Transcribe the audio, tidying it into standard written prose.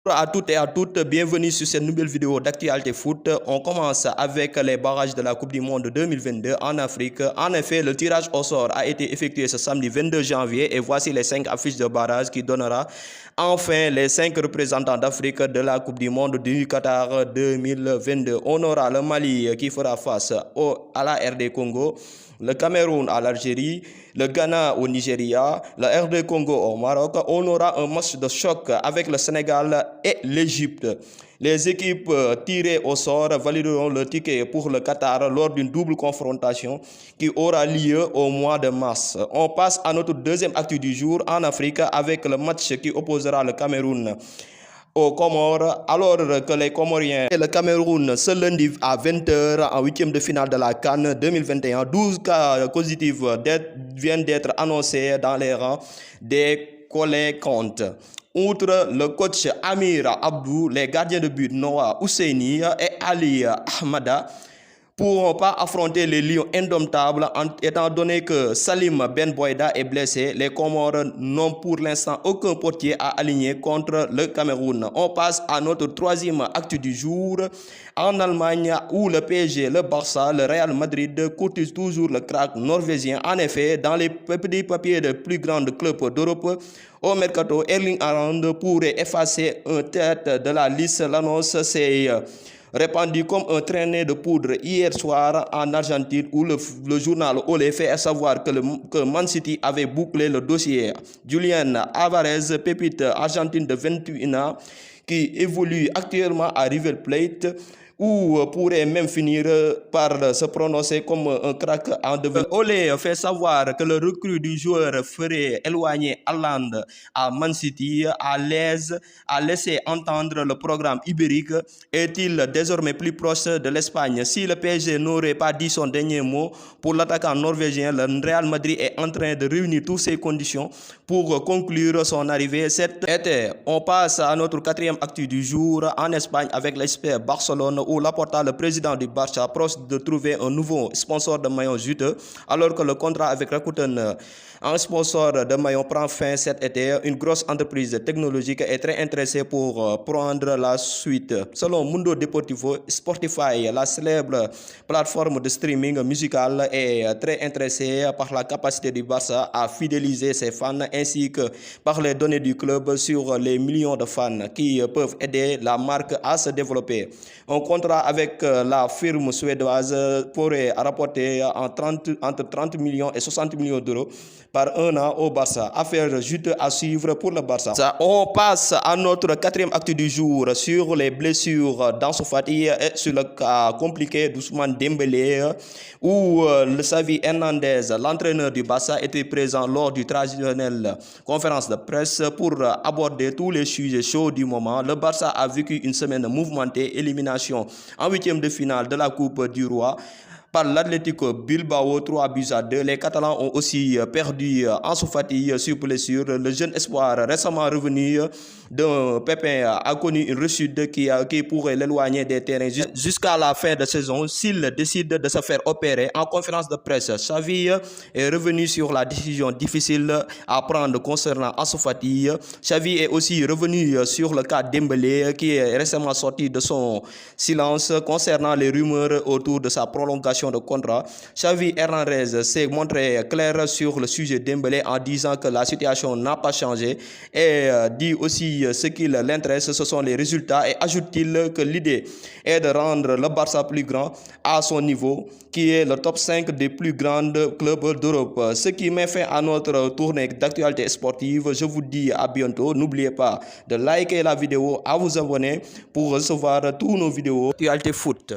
Bonjour à toutes et à toutes, bienvenue sur cette nouvelle vidéo d'actualité foot. On commence avec les barrages de la Coupe du Monde 2022 en Afrique. En effet, le tirage au sort a été effectué ce samedi 22 janvier et voici les 5 affiches de barrage qui donnera enfin les 5 représentants d'Afrique de la Coupe du Monde du Qatar 2022. On aura le Mali qui fera face à la RD Congo, le Cameroun à l'Algérie, le Ghana au Nigeria, le RD Congo au Maroc. On aura un match de choc avec le Sénégal et l'Égypte. Les équipes tirées au sort valideront le ticket pour le Qatar lors d'une double confrontation qui aura lieu au mois de mars. On passe à notre deuxième actu du jour en Afrique avec le match qui opposera le Cameroun aux Comores, alors que les Comoriens et le Cameroun ce lundi à 20h en huitième de finale de la CAN 2021. 12 cas positifs viennent d'être annoncés dans les rangs des collectantes. Outre le coach Amir Abdou, les gardiens de but Noah Ousseini et Ali Ahmada pourront pas affronter les Lions indomptables étant donné que Salim Ben Boïda est blessé. Les Comores n'ont pour l'instant aucun portier à aligner contre le Cameroun. On passe à notre troisième actu du jour en Allemagne où le PSG, le Barça, le Real Madrid courtisent toujours le crack norvégien. En effet, dans les petits papiers des plus grands clubs d'Europe, au mercato, Erling Haaland pourrait effacer une tête de la liste. L'annonce s'est répandu comme un traîné de poudre hier soir en Argentine où le journal Olé fait savoir que Man City avait bouclé le dossier. Julian Alvarez, pépite argentine de 21 ans qui évolue actuellement à River Plate, ou pourrait même finir par se prononcer comme un crack en devenir. Olé fait savoir que le recrue du joueur ferait éloigner Haaland à Man City à laisser entendre le programme ibérique est-il désormais plus proche de l'Espagne. Si le PSG n'aurait pas dit son dernier mot pour l'attaquant norvégien, le Real Madrid est en train de réunir toutes ces conditions pour conclure son arrivée cet été. On passe à notre quatrième actu du jour en Espagne avec l'SP Barcelone où Laporta, le président du Barça, proche de trouver un nouveau sponsor de maillot juteux alors que le contrat avec Rakuten, un sponsor de maillot, prend fin cet été. Une grosse entreprise technologique est très intéressée pour prendre la suite. Selon Mundo Deportivo, Spotify, la célèbre plateforme de streaming musical, est très intéressée par la capacité du Barça à fidéliser ses fans ainsi que par les données du club sur les millions de fans qui peuvent aider la marque à se développer. Un contrat avec la firme suédoise pourrait rapporter entre 30 millions et 60 millions d'euros par un an au Barça. Affaire juste à suivre pour le Barça. On passe à notre quatrième actu du jour sur les blessures d'Ansu Fati et sur le cas compliqué d'Ousmane Dembélé où le Xavi Hernandez, l'entraîneur du Barça, était présent lors du traditionnel conférence de presse pour aborder tous les sujets chauds du moment. Le Barça a vécu une semaine mouvementée, élimination en huitième de finale de la Coupe du Roi par l'Atlético Bilbao 3-2. Les Catalans ont aussi perdu Ansu Fati sur blessure. Le jeune espoir récemment revenu d'un pépin a connu une rechute qui pourrait l'éloigner des terrains jusqu'à la fin de saison s'il décide de se faire opérer. En conférence de presse, Xavi est revenu sur la décision difficile à prendre concernant Ansu Fati. Xavi est aussi revenu sur le cas Dembélé qui est récemment sorti de son silence concernant les rumeurs autour de sa prolongation de contrat. Xavi Hernandez s'est montré clair sur le sujet Dembélé en disant que la situation n'a pas changé et dit aussi ce qui l'intéresse, ce sont les résultats, et ajoute-t-il que l'idée est de rendre le Barça plus grand à son niveau qui est le top 5 des plus grands clubs d'Europe. Ce qui met fin à notre tournée d'actualité sportive. Je vous dis à bientôt. N'oubliez pas de liker la vidéo, à vous abonner pour recevoir tous nos vidéos d'actualité foot.